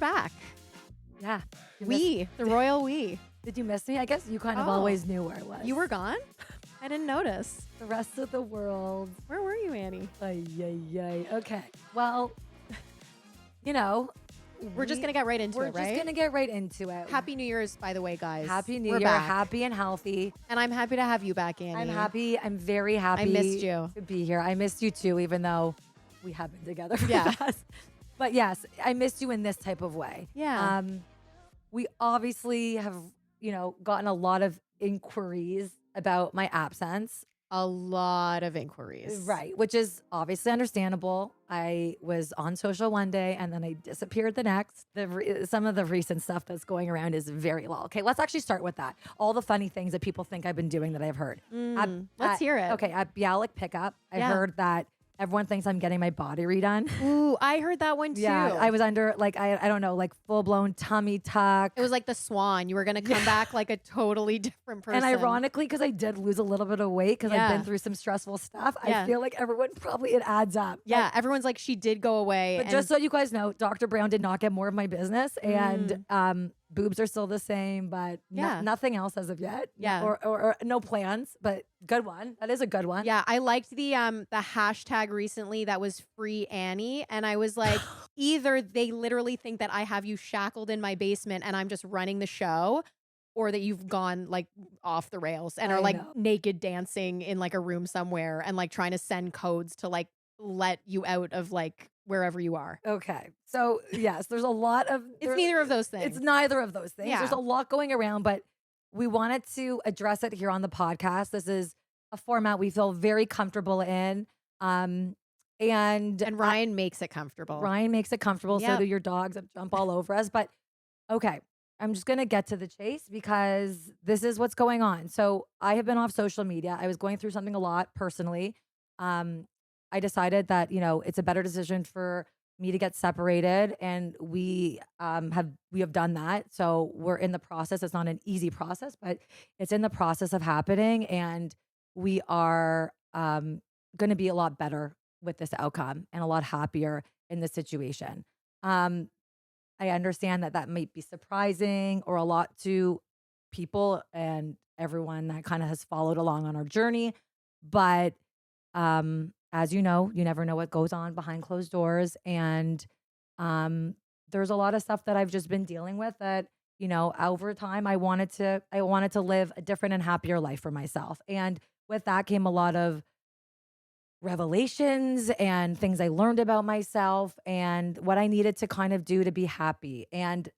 back. Yeah. The royal we. Did you miss me? I guess you kind of always knew where I was. You were gone? I didn't notice. The rest of the world. Where were you, Annie? Ay, ay, ay. Okay. Well, you know. We're just going to get right into it, right? We're just going to get right into it. Happy New Year's, by the way, guys. Happy New We're Year. back. Happy and healthy. And I'm happy to have you back, Annie. I'm happy. I'm very happy. I missed you. To be here. I missed you too, even though we have been together. Yeah. But yes, I missed you in this type of way. Yeah. We obviously have, gotten a lot of inquiries about my absence. A lot of inquiries. Right, which is obviously understandable. I was on social one day and then I disappeared the next. Some of the recent stuff that's going around is very low. Okay, let's actually start with that. All the funny things that people think I've been doing that I've heard. Let's hear it. Okay, at Bialik Pickup, I heard that everyone thinks I'm getting my body redone. Ooh, I heard that one too. Yeah, I was under I don't know, full blown tummy tuck. It was like the swan. You were going to come back like a totally different person. And ironically, because I did lose a little bit of weight because I've been through some stressful stuff, I feel like everyone probably it adds up. Yeah, everyone's like, she did go away. But just so you guys know, Dr. Brown did not get more of my business, and boobs are still the same, but nothing else as of yet. Yeah, or no plans. But good one. That is a good one. Yeah, I liked the hashtag recently that was free Annie, and I was like, either they literally think that I have you shackled in my basement and I'm just running the show, or that you've gone like off the rails and are naked dancing in like a room somewhere and like trying to send codes to like let you out of like wherever you are. Okay. So yes, there's a lot of it's neither of those things. It's neither of those things. Yeah. There's a lot going around, but we wanted to address it here on the podcast. This is a format we feel very comfortable in. And Ryan makes it comfortable. Ryan makes it comfortable. So do your dogs that jump all over us. But okay, I'm just going to get to the chase because this is what's going on. So I have been off social media. I was going through something a lot personally. I decided that, it's a better decision for me to get separated, and we have done that. So we're in the process. It's not an easy process, but it's in the process of happening, and we are going to be a lot better with this outcome and a lot happier in this situation. I understand that might be surprising or a lot to people and everyone that kind of has followed along on our journey, but as you know, you never know what goes on behind closed doors. And there's a lot of stuff that I've just been dealing with that, over time I wanted to live a different and happier life for myself. And with that came a lot of revelations and things I learned about myself and what I needed to kind of do to be happy. And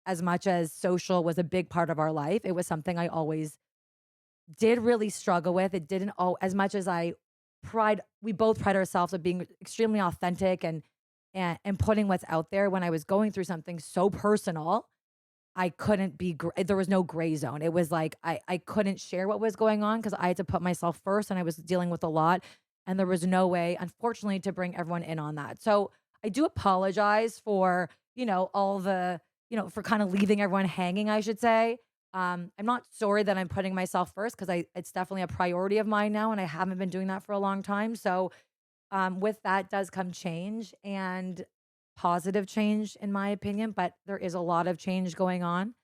as much as social was a big part of our life, it was something I always did really struggle with. It didn't as much as we both pride ourselves of being extremely authentic and putting what's out there. When I was going through something so personal, I couldn't there was no gray zone. It was like, I couldn't share what was going on because I had to put myself first, and I was dealing with a lot, and there was no way, unfortunately, to bring everyone in on that. So I do apologize for, all the, for kind of leaving everyone hanging, I should say. I'm not sorry that I'm putting myself first because it's definitely a priority of mine now, and I haven't been doing that for a long time. So with that does come change, and positive change in my opinion, but there is a lot of change going on.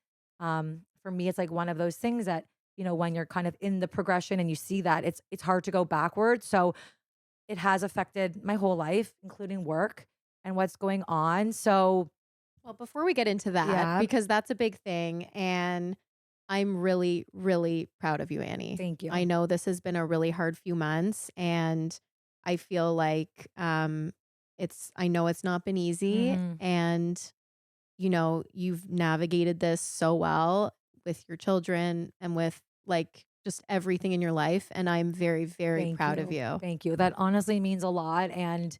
For me, it's like one of those things that, when you're kind of in the progression and you see that it's hard to go backwards. So it has affected my whole life, including work and what's going on. So, well, before we get into that, because that's a big thing, and I'm really, really proud of you, Annie. Thank you. I know this has been a really hard few months, and I feel like I know it's not been easy, and you've navigated this so well with your children and with like just everything in your life, and I'm very, very proud of you. Thank you. That honestly means a lot, and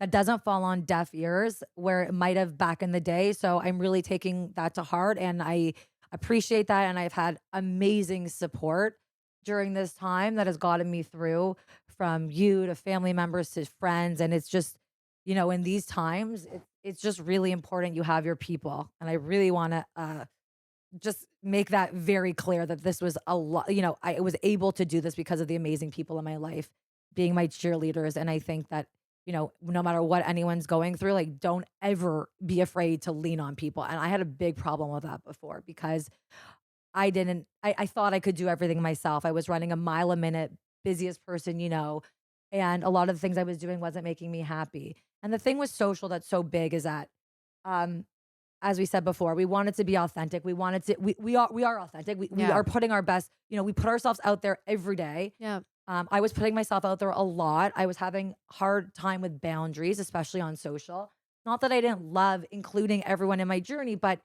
that doesn't fall on deaf ears where it might have back in the day. So I'm really taking that to heart, and I appreciate that. And I've had amazing support during this time that has gotten me through, from you to family members to friends. And it's just, in these times, it's just really important you have your people. And I really want to just make that very clear that this was a lot, I was able to do this because of the amazing people in my life being my cheerleaders. And I think that no matter what anyone's going through, like, don't ever be afraid to lean on people. And I had a big problem with that before because I thought I could do everything myself. I was running a mile a minute, busiest person, and a lot of the things I was doing wasn't making me happy. And the thing with social that's so big is that, um, as we said before, we wanted to be authentic. We are authentic. We Yeah. are putting our best, we put ourselves out there every day. Yeah. I was putting myself out there a lot. I was having hard time with boundaries, especially on social. Not that I didn't love including everyone in my journey, but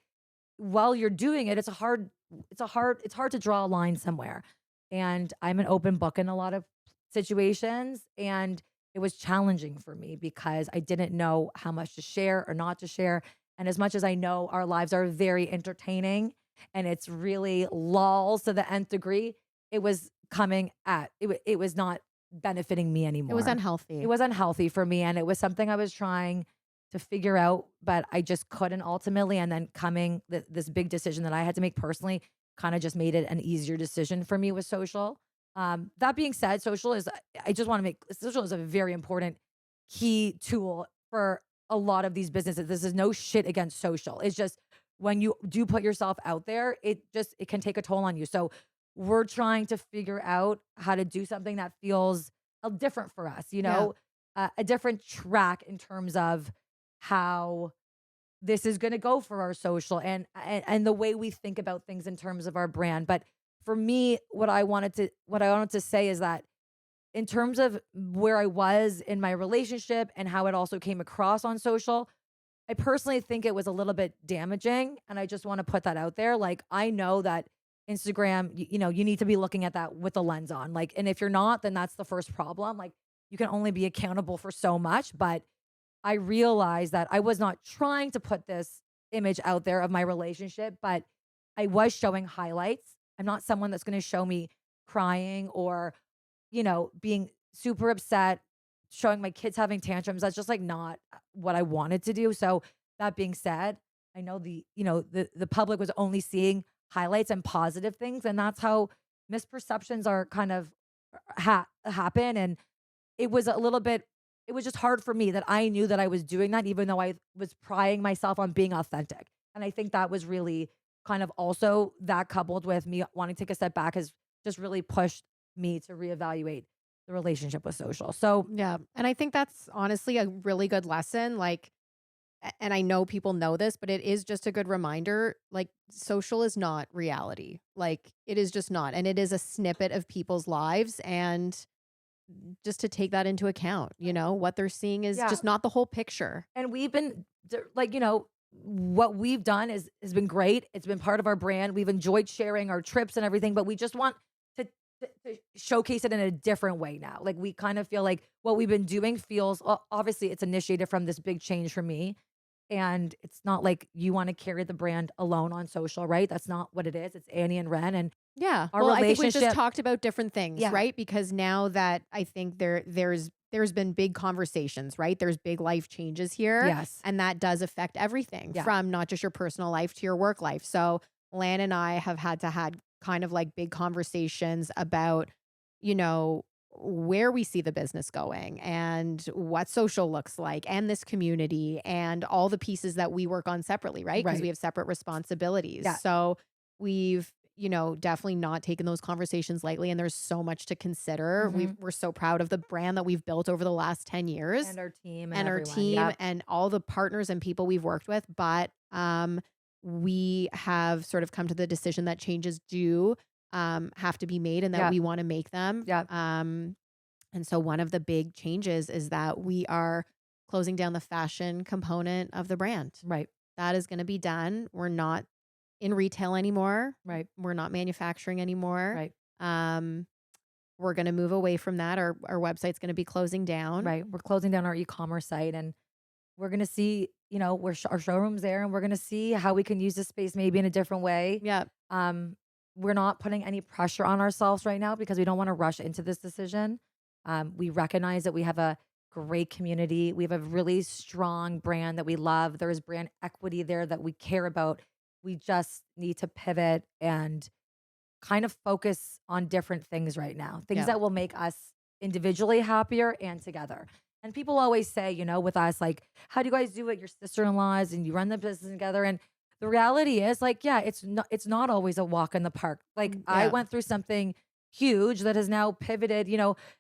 while you're doing it, it's hard to draw a line somewhere. And I'm an open book in a lot of situations. And it was challenging for me because I didn't know how much to share or not to share. And as much as I know our lives are very entertaining and it's really lulls to the nth degree, it was it was not benefiting me It was anymore. It unhealthy. was unhealthy for me. And it was something I was trying to figure out, but I just couldn't ultimately. And then this big decision that I had to make personally kind of just made it an easier decision for me with social. That being said, I just want to make social is a very important key tool for a lot of these businesses. This is no shit against social. It's just when you do put yourself out there, it can take a toll on you. So we're trying to figure out how to do something that feels different for us, Yeah. a different track in terms of how this is going to go for our social and the way we think about things in terms of our brand. But for me, what I wanted to say is that in terms of where I was in my relationship and how it also came across on social, I personally think it was a little bit damaging. And I just want to put that out there. Like, I know that Instagram, you need to be looking at that with a lens on. Like, and if you're not, then that's the first problem. Like, you can only be accountable for so much. But I realized that I was not trying to put this image out there of my relationship, but I was showing highlights. I'm not someone that's going to show me crying or, being super upset, showing my kids having tantrums. That's just like not what I wanted to do. So that being said, I know the public was only seeing highlights and positive things, and that's how misperceptions are kind of happen. And it was just hard for me that I knew that I was doing that, even though I was prying myself on being authentic. And I think that was really kind of also that coupled with me wanting to take a step back has just really pushed me to reevaluate the relationship with social. So Yeah. And I think that's honestly a really good lesson. Like, and I know people know this, but it is just a good reminder. Like, social is not reality. Like, it is just not. And it is a snippet of people's lives. And just to take that into account, what they're seeing is yeah, just not the whole picture. and we've been like, what we've done has been great. It's been part of our brand. We've enjoyed sharing our trips and everything, but we just want to showcase it in a different way now. Like, we kind of feel like what we've been doing feels obviously it's initiated from this big change for me. And it's not like you want to carry the brand alone on social, right? That's not what it is. It's Annie and Ren and Yeah. our Well, I think we've just relationship. talked about different things, Yeah. right? Because now that I think there's been big conversations, right? There's big life changes here, Yes. and that does affect everything Yeah. from not just your personal life to your work life. So, Lan and I have had kind of like big conversations about, you know, where we see the business going and what social looks like and this community and all the pieces that we work on separately, right? Because we Right. have separate responsibilities. Yeah. So, we've definitely not taken those conversations lightly. And there's so much to consider. Hmm. We're so proud of the brand that we've built over the last 10 years And our team and and our everyone. team Yep. and all the partners and people we've worked with. But we have sort of come to the decision that changes do have to be made and that Yep. we want to make them. Yep. And so one of the big changes is that we are closing down the fashion component of the brand. Right. That is going to be done. We're not in retail anymore. Right. We're not manufacturing anymore. Right. Um, we're going to move away from that. Our website's going to be closing down. Right. We're closing down our e-commerce site and we're going to see, our showroom's there and we're going to see how we can use this space maybe in a different way. Yeah. Um, we're not putting any pressure on ourselves right now because we don't want to rush into this decision. We recognize that we have a great community. We have a really strong brand that we love. There is brand equity there that we care about. We just need to pivot and kind of focus on different things right now, things Yeah. that will make us individually happier and together. And people always say, with us, like, how do you guys do it? Your sister-in-laws and you run the business together. And the reality is, like, yeah, it's not always a walk in the park. Like, I Yeah. went through something huge that has now pivoted,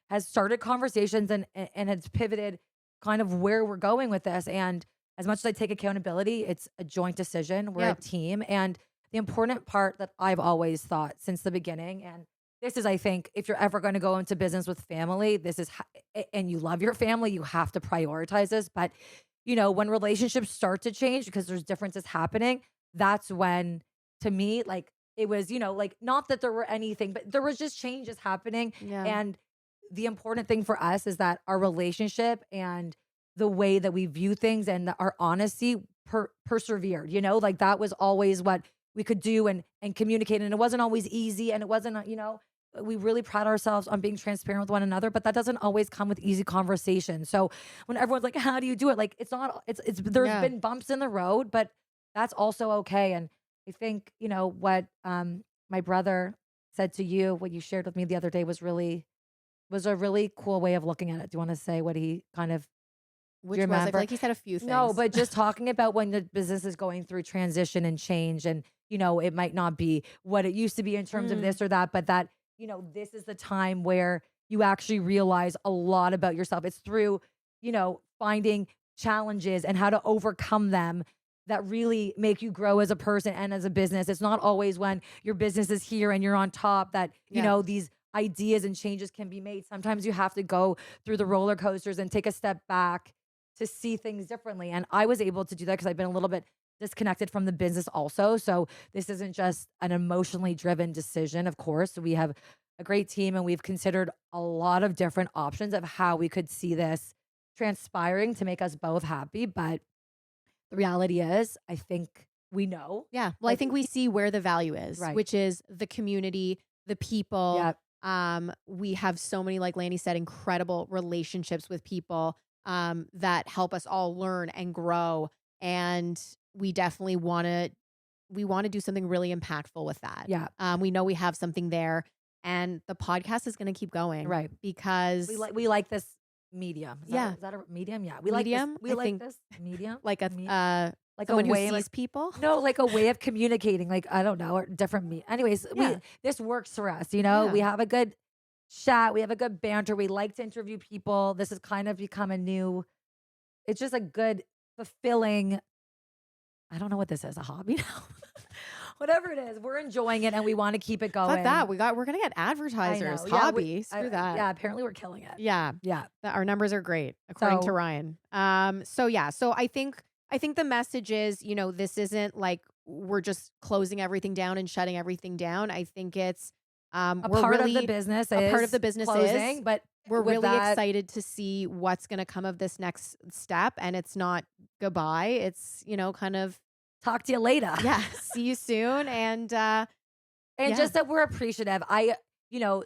has started conversations and has pivoted kind of where we're going with this. And as much as I take accountability, it's a joint decision. We're a Yeah. team. And the important part that I've always thought since the beginning, and this is, I think, if you're ever going to go into business with family, this is, and you love your family, you have to prioritize this. But, when relationships start to change because there's differences happening, that's when, to me, like, it was, like, not that there were anything, but there was just changes happening. Yeah. And the important thing for us is that our relationship and the way that we view things and our honesty persevered, like that was always what we could do and communicate. And it wasn't always easy. And it wasn't, we really pride ourselves on being transparent with one another, but that doesn't always come with easy conversation. So when everyone's like, how do you do it? Like, it's not, there's Yeah. been bumps in the road, but that's also okay. And I think, what my brother said to you, what you shared with me the other day was a really cool way of looking at it. Do you want to say what he kind of, do you Which was, I feel remember? like he said a few No, things. but just talking about when the business is going through transition and change, and, it might not be what it used to be in terms of Mm. this or that, but that, this is the time where you actually realize a lot about yourself. It's through, finding challenges and how to overcome them that really make you grow as a person and as a business. It's not always when your business is here and you're on top that, Yeah. these ideas and changes can be made. Sometimes you have to go through the roller coasters and take a step back to see things differently. And I was able to do that because I've been a little bit disconnected from the business also. So this isn't just an emotionally driven decision. Of course, we have a great team and we've considered a lot of different options of how we could see this transpiring to make us both happy. But the reality is, I think we know. Yeah. Well, I Like, think we see where the value is, right. which is the community, the people. Yeah. We have so many, like Lanny said, incredible relationships with people that help us all learn and grow. And we definitely want to do something really impactful with that. Yeah. We know we have something there, and the podcast is going to keep going, Right. because We like this medium. Yeah. Is that a medium? Yeah. Medium, We I like think, this medium. like a Like a someone who way, sees like, people. no, like a way of communicating, like, I don't know, or different anyways, Yeah. this works for us, Yeah. we have a good chat, we have a good banter, we like to interview people. This has kind of become it's just a good, fulfilling, I don't know what this is, a hobby now? Whatever it is, we're enjoying it and we want to keep it going. Fuck that. We're gonna get I advertisers. know. Yeah, Hobby. Screw that. Yeah, apparently we're killing it. Yeah. Yeah. Our numbers are great, according to So Ryan. So yeah, so I think the message is, this isn't like we're just closing everything down and shutting everything down. I think it's a we're part of really the business a part of is the business closing, is but we're with really that, excited to see what's gonna come of this next step. And it's not goodbye. It's, kind of, talk to you later. yeah, see you soon. And And yeah. just that we're appreciative. You know,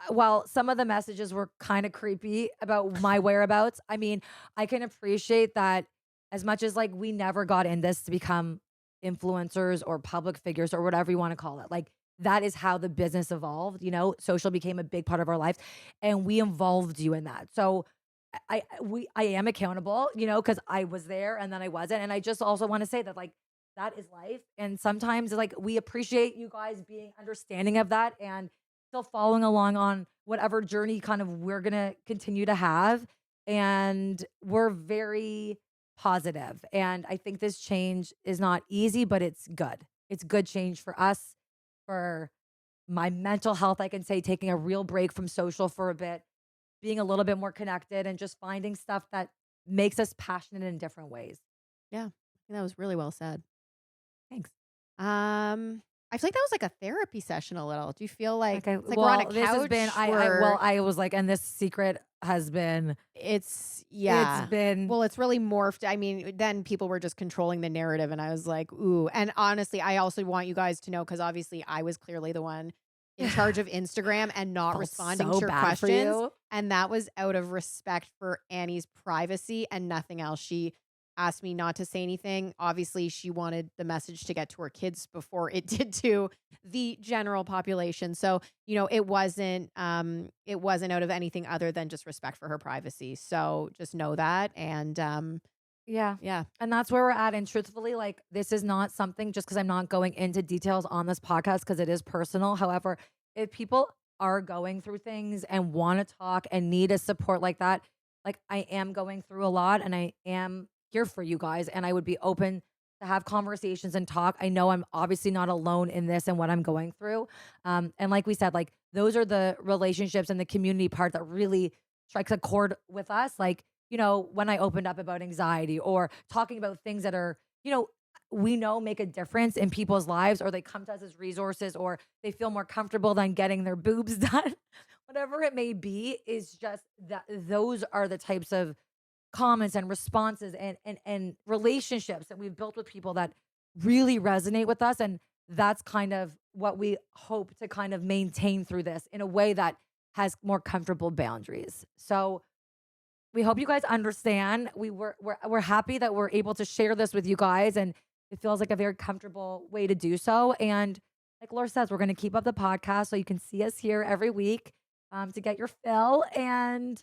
while some of the messages were kind of creepy about my whereabouts, I mean, I can appreciate that as much as, like, we never got in this to become influencers or public figures or whatever you want to call it. Like, that is how the business evolved. Social became a big part of our life and we involved you in that. So I am accountable, because I was there and then I wasn't. And I just also want to say that, like, that is life. And sometimes, like, we appreciate you guys being understanding of that and still following along on whatever journey kind of we're going to continue to have. And we're very positive. And I think this change is not easy, but it's good. It's good change for us, for my mental health. I can say taking a real break from social for a bit, being a little bit more connected, and just finding stuff that makes us passionate in different ways. Yeah, that was really well said. Thanks. I feel like that was like a therapy session a little. Do you feel like Okay. it's like we're on a Well, couch? this has been, I was like, and this secret has been, Yeah. it's been, Well, it's really morphed. I mean, then people were just controlling the narrative, and I was like, ooh. And honestly, I also want you guys to know, because obviously I was clearly the one in charge of Instagram and not felt responding so to your bad for questions. you. And that was out of respect for Annie's privacy and nothing else. She asked me not to say anything. Obviously, she wanted the message to get to her kids before it did to the general population. So, it wasn't out of anything other than just respect for her privacy. So just know that. And Yeah. yeah. And that's where we're at. And truthfully, like, this is not something, just because I'm not going into details on this podcast because it is personal. However, if people are going through things and want to talk and need a support like that, like, I am going through a lot and I am here for you guys. And I would be open to have conversations and talk. I know I'm obviously not alone in this and what I'm going through. And like we said, like, those are the relationships and the community part that really strikes a chord with us. Like, when I opened up about anxiety or talking about things that are, we know make a difference in people's lives, or they come to us as resources, or they feel more comfortable than getting their boobs done, whatever it may be, is just that those are the types of comments and responses and relationships that we've built with people that really resonate with us. And that's kind of what we hope to kind of maintain through this in a way that has more comfortable boundaries. So we hope you guys understand. We're happy that we're able to share this with you guys, and it feels like a very comfortable way to do so. And like Laura says, we're going to keep up the podcast so you can see us here every week to get your fill. And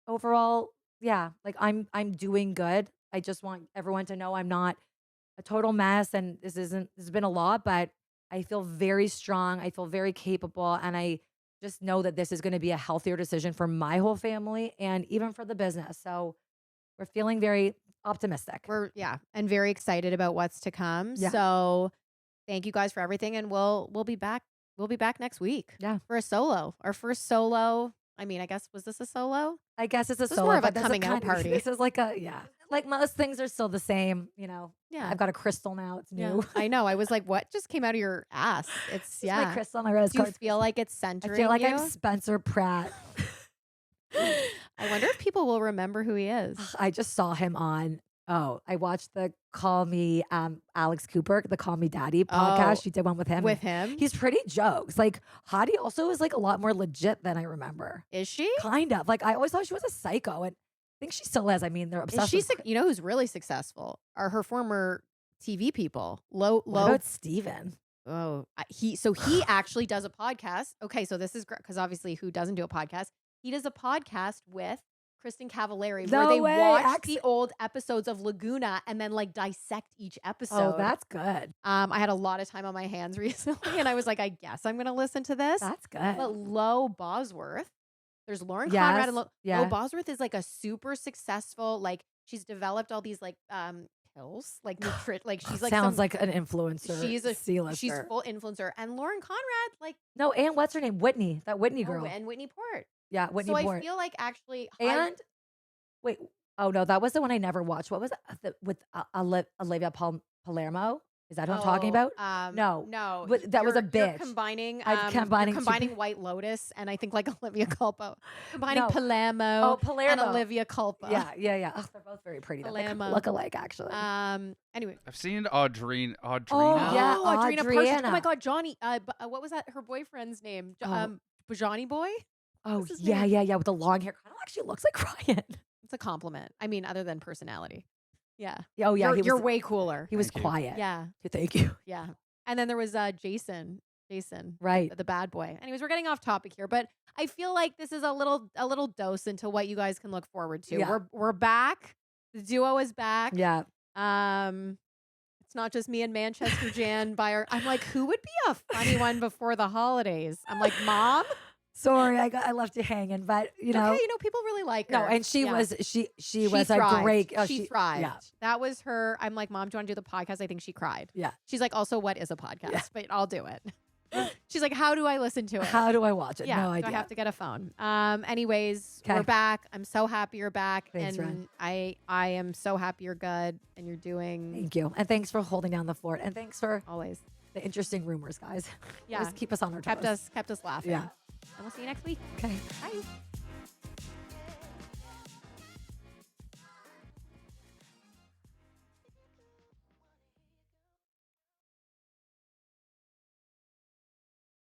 overall, yeah, like, I'm doing good. I just want everyone to know I'm not a total mess, and this has been a lot, but I feel very strong. I feel very capable, and I just know that this is going to be a healthier decision for my whole family and even for the business. So we're feeling very optimistic. And very excited about what's to come. Yeah. So thank you guys for everything, and we'll be back. We'll be back next week. Yeah. For a solo, our first solo. I mean, I guess, was this a solo? I guess it's a This is solo, more of a but coming out party. This is like like most things are still the same. Yeah. I've got a crystal now. It's new. Yeah. I know. I was like, what just came out of your ass? It's My crystal, my rose Do you quartz feel like it's centering I feel like you? I'm Spencer Pratt. I wonder if people will remember who he is. I just saw him on. I watched the Call Me Alex Cooper, the Call Me Daddy podcast. She did one with him. With him? He's pretty jokes. Like, Hadi also is like a lot more legit than I remember. Is she? Kind of. Like, I always thought she was a psycho, and I think she still is. I mean, they're obsessed. Is she? You know who's really successful? Are her former TV people? What about Steven? Oh, he actually does a podcast. Okay, so this is great because obviously, who doesn't do a podcast? He does a podcast with Kristen Cavallari, where they watch the old episodes of Laguna and then like dissect each episode. Oh, that's good. I had a lot of time on my hands recently, and I was like, I guess I'm going to listen to this. That's good. But Lo Bosworth, there's Lauren Conrad, and Lo Bosworth is like a super successful, like, she's developed all these like pills, like like she's like sounds like an influencer. She's a C-lister. She's full influencer, and Lauren Conrad, like, no, and what's her name? Whitney, that Whitney girl, and Whitney Port. Yeah, Whitney so Port. I feel like actually, and wait, oh no, that was the one I never watched. What was it? With Olivia Palermo? Is that who I'm talking about? No, but that was a bitch. You're combining, combining White Lotus and I think like Olivia Culpo. Combining Palermo and Olivia Culpo. Yeah. Oh, they're both very pretty. They look alike, actually. Anyway, I've seen Audrina. Oh yeah, Audrina Partridge. Oh my God, Johnny. What was that? Her boyfriend's name? Johnny Boy. Oh yeah, with the long hair. Kind of actually looks like Ryan. It's a compliment. I mean, other than personality. Yeah. Oh yeah, you're way cooler. He was quiet. Yeah. Thank you. Yeah. And then there was Jason, right, the bad boy. Anyways, we're getting off topic here, but I feel like this is a little dose into what you guys can look forward to. Yeah. We're back. The duo is back. Yeah. It's not just me and Manchester Jan I'm like, who would be a funny one before the holidays? I'm like, Mom. Sorry, I left you hanging, but you know, people really like her. No, and she was she was thrived. a great. She thrived. Yeah. That was her. I'm like, Mom, do you want to do the podcast? I think she cried. Yeah. She's like, also, what is a podcast? But I'll do it. She's like, how do I listen to it? How do I watch it? Yeah, no idea. I have to get a phone. Anyways, we're back. I'm so happy you're back. Thanks, and Ren. I am so happy you're good and you're doing. Thank you. And thanks for holding down the fort. And thanks for always the interesting rumors, guys. Yeah. Just keep us on our toes. Kept us laughing. Yeah. And we'll see you next week. Okay. Bye.